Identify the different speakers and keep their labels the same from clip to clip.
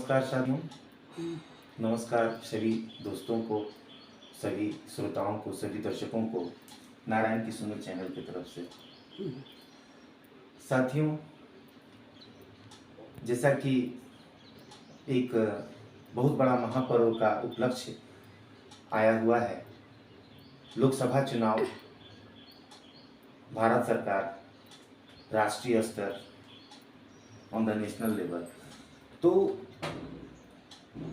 Speaker 1: नमस्कार साथियों। नमस्कार सभी दोस्तों को, सभी श्रोताओं को, सभी दर्शकों को नारायण की सुनो चैनल की तरफ से। साथियों, जैसा कि एक बहुत बड़ा महापर्व का उपलक्ष्य आया हुआ है, लोकसभा चुनाव, भारत सरकार, राष्ट्रीय स्तर, ऑन द नेशनल लेवल। तो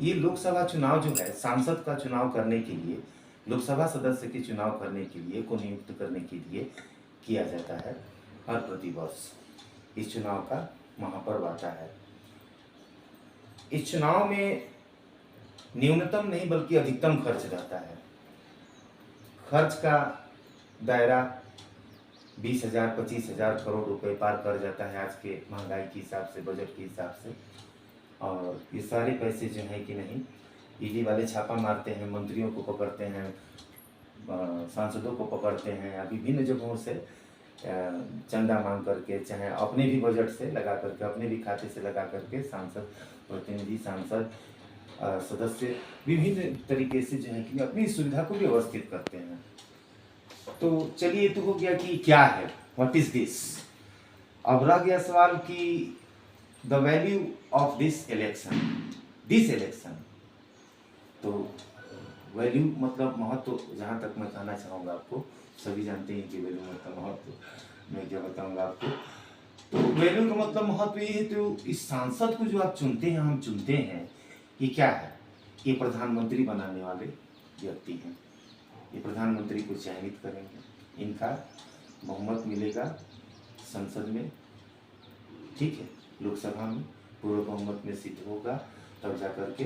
Speaker 1: ये लोकसभा चुनाव जो है, सांसद का चुनाव करने के लिए, लोकसभा सदस्य के चुनाव करने के लिए, को नियुक्त करने के लिए किया जाता है हर प्रतिवर्ष। इस चुनाव का महापर्व आता है। इस चुनाव में न्यूनतम नहीं बल्कि अधिकतम खर्च रहता है। खर्च का दायरा 20,000 25,000 करोड़ रुपए पार कर जाता है आज के महंगाई के हिसाब से, बजट के हिसाब से। और ये सारे पैसे जो है कि नहीं, ईडी वाले छापा मारते हैं, मंत्रियों को पकड़ते हैं, सांसदों को पकड़ते हैं, या विभिन्न जगहों से चंदा मांग करके, चाहे अपने भी बजट से लगा करके, अपने भी खाते से लगा करके सांसद, प्रतिनिधि, सांसद, सदस्य विभिन्न तरीके से जो है कि अपनी सुविधा को व्यवस्थित करते हैं। तो चलिए, तो हो गया कि क्या है, व्हाट इज दिस। अब रह गया सवाल कि the value of this election. तो वैल्यू मतलब महत्व, जहाँ तक मैं कहना चाहूँगा आपको, सभी जानते हैं कि वैल्यू मतलब महत्व। मैं क्या बताऊँगा आपको, तो वैल्यू का मतलब महत्व ये है। तो इस सांसद को जो आप चुनते हैं, हम चुनते हैं, ये क्या है? ये प्रधानमंत्री बनाने वाले व्यक्ति हैं। ये प्रधानमंत्री को चयनित करेंगे, इनका बहुमत मिलेगा संसद में, ठीक है, लोकसभा में पूर्ण बहुमत में सिद्ध होगा, तब जाकर के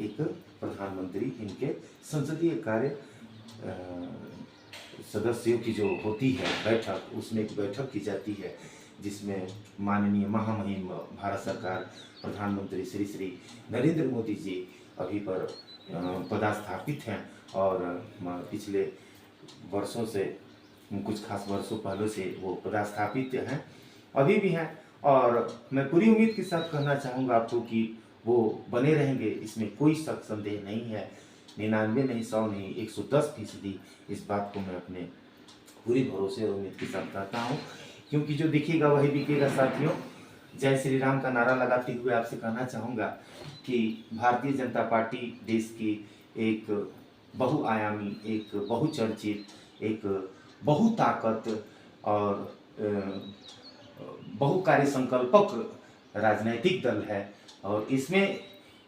Speaker 1: एक प्रधानमंत्री, इनके संसदीय कार्य सदस्यों की जो होती है बैठक, उसमें एक बैठक की जाती है, जिसमें माननीय महामहिम भारत सरकार प्रधानमंत्री श्री नरेंद्र मोदी जी अभी पर पदस्थापित हैं, और पिछले वर्षों से, कुछ खास वर्षों पहले से वो पदस्थापित हैं, अभी भी हैं। और मैं पूरी उम्मीद के साथ कहना चाहूँगा आपको कि वो बने रहेंगे, इसमें कोई शक संदेह नहीं है। 99 नहीं, 100 नहीं, 110% इस बात को मैं अपने पूरी भरोसे और उम्मीद के साथ कहता हूँ, क्योंकि जो दिखेगा वही बिकेगा। साथियों, जय श्री राम का नारा लगाते हुए आपसे कहना चाहूँगा कि भारतीय जनता पार्टी देश की एक बहुआयामी, एक बहुचर्चित, एक बहुताकत और बहुकार्य संकल्पक राजनीतिक दल है। और इसमें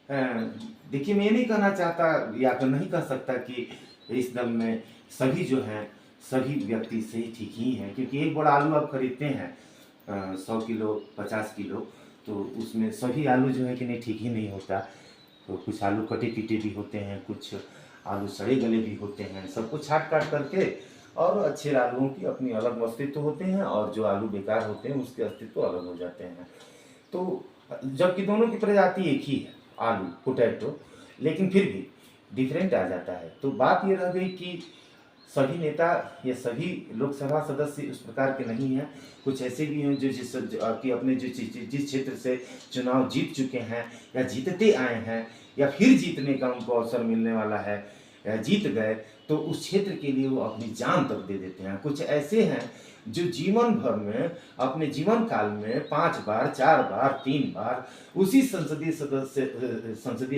Speaker 1: देखिए, मैं ये नहीं कहना चाहता या तो नहीं कह सकता कि इस दल में सभी जो हैं, सभी व्यक्ति सही ठीक ही हैं, क्योंकि एक बड़ा आलू आप खरीदते हैं 100 किलो, 50 किलो, तो उसमें सभी आलू जो है कि नहीं, ठीक ही नहीं होता। तो कुछ आलू कटे पीटे भी होते हैं, कुछ आलू सड़े गले भी होते हैं। सबको छाट काट करके, और अच्छे आलूओं की अपनी अलग अस्तित्व होते हैं, और जो आलू बेकार होते हैं उसके अस्तित्व अलग हो जाते हैं। तो जबकि दोनों की प्रजाति एक ही है, आलू, पोटैटो, लेकिन फिर भी डिफरेंट आ जाता है। तो बात ये रह गई कि सभी नेता या सभी लोकसभा सदस्य उस प्रकार के नहीं हैं। कुछ ऐसे भी हैं जो जिस क्षेत्र से चुनाव जीत चुके हैं, या जीतते आए हैं, या फिर जीतने का उनको अवसर मिलने वाला है, या जीत गए, तो उस क्षेत्र के लिए वो अपनी जान तक दे देते हैं। कुछ ऐसे हैं जो जीवन भर में, अपने जीवन काल में 5 बार, 4 बार, 3 बार उसी संसदीय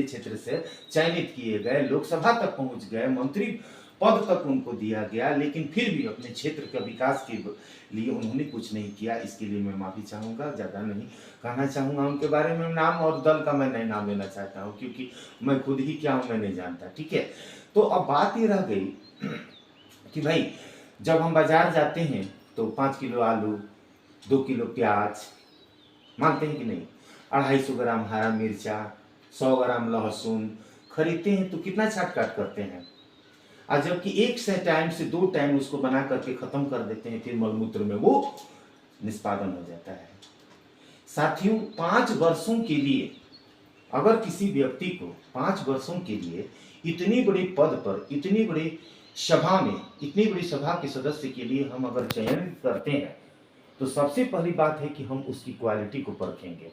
Speaker 1: क्षेत्र से चयनित किए गए, लोकसभा तक पहुंच गए, मंत्री पद तक उनको दिया गया, लेकिन फिर भी अपने क्षेत्र का विकास के लिए उन्होंने कुछ नहीं किया। इसके लिए मैं माफ़ी चाहूँगा, ज़्यादा नहीं कहना चाहूँगा उनके बारे में। नाम और दल का मैं नहीं नाम लेना चाहता हूँ, क्योंकि मैं खुद ही क्या हूँ मैं नहीं जानता, ठीक है। तो अब बात ये रह गई कि भाई, जब हम बाजार जाते हैं तो 5 किलो आलू, 2 किलो प्याज, मानते हैं कि नहीं, 250 ग्राम हरा मिर्चा, 100 ग्राम लहसुन खरीदते हैं, तो कितना छाट काट करते हैं। और जबकि एक से टाइम से 2 टाइम उसको बना करके खत्म कर देते हैं, फिर मलमूत्र में वो निष्पादन हो जाता है। साथियों, 5 वर्षों के लिए, अगर किसी व्यक्ति को 5 वर्षों के लिए इतनी बड़ी पद पर, इतनी बड़ी सभा में, इतनी बड़ी सभा के सदस्य के लिए हम अगर चयन करते हैं, तो सबसे पहली बात है कि हम उसकी क्वालिटी को परखेंगे।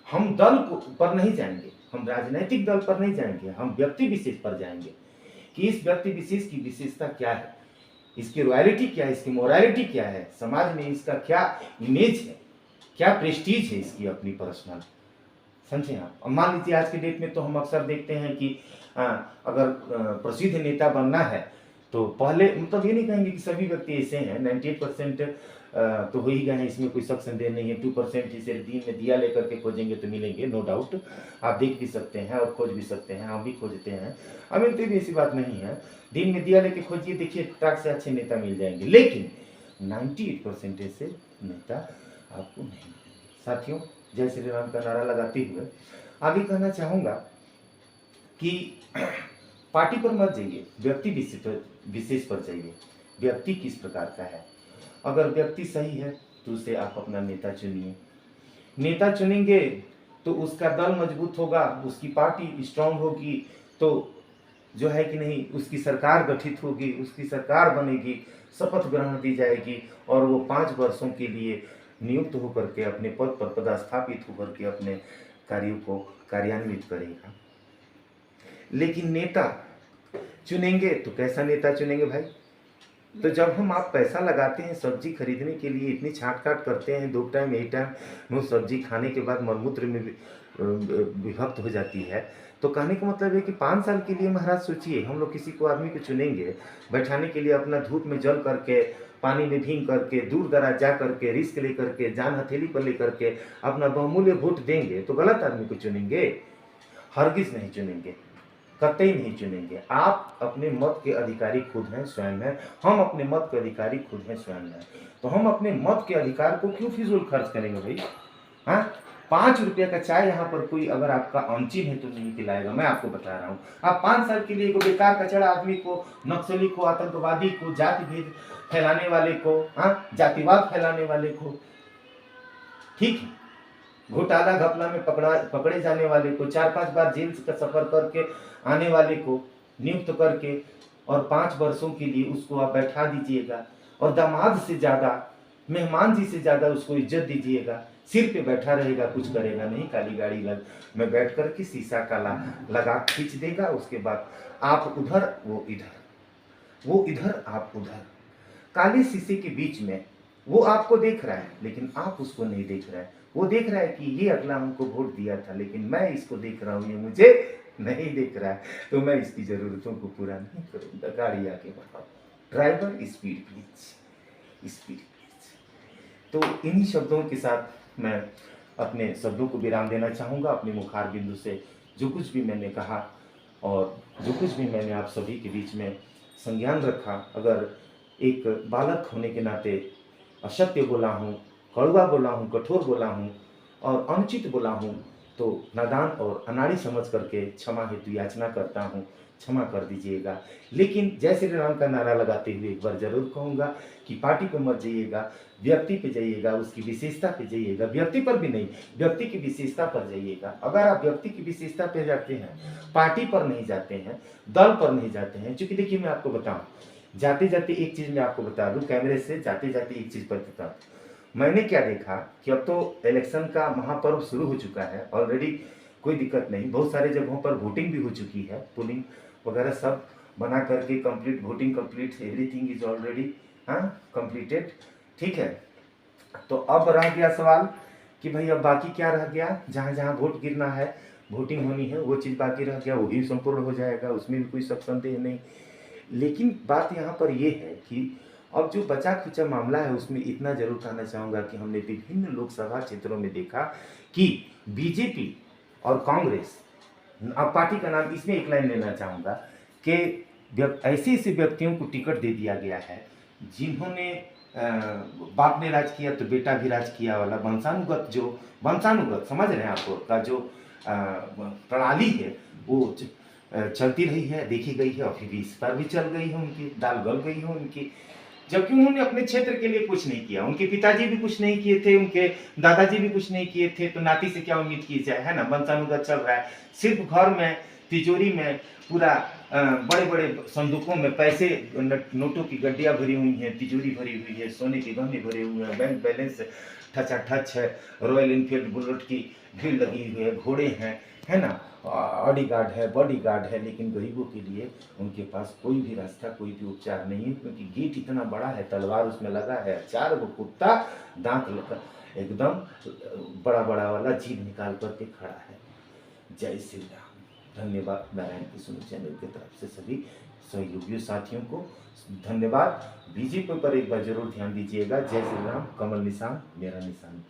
Speaker 1: हम दल को पर नहीं जाएंगे, हम राजनीतिक दल पर नहीं जाएंगे, हम व्यक्ति विशेष पर जाएंगे कि इस व्यक्ति विशेष की विशेषता क्या है, इसकी रॉयल्टी क्या है, इसकी मोरालिटी क्या है, समाज में इसका क्या इमेज है, क्या प्रेस्टीज है इसकी अपनी पर्सनल, समझे आप। अब मान लीजिए आज के डेट में तो हम अक्सर देखते हैं कि अगर प्रसिद्ध नेता बनना है तो पहले, मतलब ये नहीं कहेंगे कि सभी व्यक्ति ऐसे हैं, 98% तो हो ही गए हैं, इसमें कोई शक संदेह नहीं है। 2% ही सिर्फ दिन में दिया लेकर के खोजेंगे तो मिलेंगे, नो डाउट, आप देख भी सकते हैं और खोज भी सकते हैं, हम भी खोजते हैं, हमें तो भी ऐसी बात नहीं है। दिन में दिया लेके खोजिए, देखिए ट्रक से अच्छे नेता मिल जाएंगे, लेकिन 98% ऐसे नेता आपको नहीं मिलेंगे। साथियों, जय श्री राम का नारा लगाते हुए आगे कहना चाहूँगा कि पार्टी पर मत जाइए, व्यक्ति विशेष पर जाइए। व्यक्ति किस प्रकार का है, अगर व्यक्ति सही है तो उसे आप अपना नेता चुनिए। नेता चुनेंगे तो उसका दल मजबूत होगा, उसकी पार्टी स्ट्रांग होगी, तो जो है कि नहीं, उसकी सरकार गठित होगी, उसकी सरकार बनेगी, शपथ ग्रहण दी जाएगी और वो 5 वर्षों के लिए नियुक्त होकर के अपने पद पर पदस्थापित होकर के अपने कार्यों को कार्यान्वित करेगा। लेकिन नेता चुनेंगे तो कैसा नेता चुनेंगे भाई? तो जब हम आप पैसा लगाते हैं सब्जी खरीदने के लिए, इतनी छाँट काट करते हैं, 2 टाइम 1 टाइम वो सब्जी खाने के बाद मलमूत्र में विभक्त हो जाती है, तो कहने का मतलब है कि 5 साल के लिए महाराज सोचिए, हम लोग किसी को आदमी को चुनेंगे बैठाने के लिए, अपना धूप में जल करके, पानी में भीग करके, दूर दराज जा करके, रिस्क लेकर के, जान हथेली पर लेकर के अपना बहुमूल्य वोट देंगे, तो गलत आदमी को चुनेंगे? हरगिज नहीं चुनेंगे, कतई नहीं चुनेंगे। आप अपने मत के अधिकारी खुद हैं, स्वयं हैं, हम अपने मत के अधिकारी खुद हैं, स्वयं हैं, तो हम अपने मत के अधिकार को क्यों फिजूल खर्च करेंगे भाई? हाँ, 5 रुपये का चाय यहाँ पर कोई अगर आपका अनचिन है तो नहीं पिलाएगा, मैं आपको बता रहा हूँ। आप 5 साल के लिए एक बेकार कचड़ा आदमी को, नक्सली को, आतंकवादी को, जाति भेद फैलाने वाले को, हाँ, जातिवाद फैलाने वाले को, ठीक है, घोटाला घपला में पकड़े जाने वाले को, 4-5 बार जेल का सफर करके आने वाले को नियुक्त करके और 5 वर्षों के लिए उसको आप बैठा दीजिएगा और दामाद से ज्यादा, मेहमान जी से ज्यादा उसको इज्जत दीजिएगा। सिर पे बैठा रहेगा, कुछ करेगा नहीं, काली गाड़ी में बैठ करके शीशा काला लगा खींच देगा, उसके बाद आप उधर वो इधर, वो इधर आप उधर, काले शीशे के बीच में वो आपको देख रहा है लेकिन आप उसको नहीं देख रहे हैं। वो देख रहा है कि ये अगला हमको वोट दिया था लेकिन मैं इसको देख रहा हूँ, ये मुझे नहीं देख रहा है, तो मैं इसकी ज़रूरतों को पूरा नहीं करूँगा। गाड़ी आगे बढ़ाओ, driver speed please, speed please. तो इन्हीं शब्दों के साथ मैं अपने शब्दों को विराम देना चाहूँगा। अपने मुखार बिंदु से जो कुछ भी मैंने कहा और जो कुछ भी मैंने आप सभी के बीच में संज्ञान रखा, अगर एक बालक होने के नाते असत्य बोला हूँ, कड़वा बोला हूँ, कठोर बोला हूँ और अनुचित बोला हूँ, तो नादान और अनाड़ी समझ करके क्षमा हेतु याचना करता हूँ, क्षमा कर दीजिएगा। लेकिन जय श्री राम का नारा लगाते हुए एक बार जरूर कहूँगा कि पार्टी पर मत जाइएगा, व्यक्ति पे जाइएगा, उसकी विशेषता पे जाइएगा। व्यक्ति पर भी नहीं, व्यक्ति की विशेषता पर जाइएगा। अगर आप व्यक्ति की विशेषता पे जाते हैं, पार्टी पर नहीं जाते हैं, दल पर नहीं जाते हैं, क्योंकि देखिए मैं आपको बताऊँ, जाते जाते एक चीज़ मैं आपको बता दूँ, कैमरे से जाते जाते एक चीज़ पर बता दूँ। मैंने क्या देखा कि अब तो इलेक्शन का महापर्व शुरू हो चुका है ऑलरेडी, कोई दिक्कत नहीं, बहुत सारे जगहों पर वोटिंग भी हो चुकी है, पोलिंग वगैरह सब बना करके complete, voting complete, everything is already completed, ठीक है। तो अब रह गया सवाल कि भाई अब बाकी क्या रह गया, जहाँ जहाँ वोट गिरना है, वोटिंग होनी है, वो चीज़ बाकी रह गया, वही संपूर्ण हो जाएगा, उसमें भी कोई शक संदेह नहीं। लेकिन बात यहाँ पर ये है कि अब जो बचा खुचा मामला है उसमें इतना जरूर कहना चाहूँगा कि हमने विभिन्न लोकसभा क्षेत्रों में देखा कि बीजेपी और कांग्रेस, अब पार्टी का नाम इसमें एक लाइन लेना चाहूँगा कि ऐसे ऐसे व्यक्तियों को टिकट दे दिया गया है जिन्होंने बाप ने राज किया तो बेटा भी राज किया वाला वंशानुगत, जो वंशानुगत समझ रहे हैं आपको का जो प्रणाली है वो चलती रही है, देखी गई है और फिर इस बार भी चल गई है, उनकी दाल गल गई है उनकी, जबकि उन्होंने अपने क्षेत्र के लिए कुछ नहीं किया। उनके पिताजी भी कुछ नहीं किए थे, उनके दादाजी भी कुछ नहीं किए थे, तो नाती से क्या उम्मीद की जाए, है ना। वंशानुगत चल रहा है, सिर्फ घर में तिजोरी में पूरा बड़े बड़े संदूकों में पैसे, नोटों की गड्डियाँ भरी हुई हैं, तिजोरी भरी हुई है, सोने के गहने भरे हुए हैं, बैंक बैलेंस ठचाठच है, रॉयल इनफील्ड बुलेट की भीड़ लगी हुई है, घोड़े हैं, है ना, बॉडीगार्ड है, लेकिन गरीबों के लिए उनके पास कोई भी रास्ता, कोई भी उपचार नहीं है, क्योंकि गेट इतना बड़ा है, तलवार उसमें लगा है, 4 गो कुत्ता दांत लगा एकदम बड़ा बड़ा वाला जीभ निकाल करके खड़ा है। जय श्री राम। धन्यवाद नारायण किशोर चैनल की तरफ से सभी सहयोगियों साथियों को धन्यवाद। बीजेपी पर एक बार जरूर ध्यान दीजिएगा। जय श्री राम। कमल निशान मेरा निशान।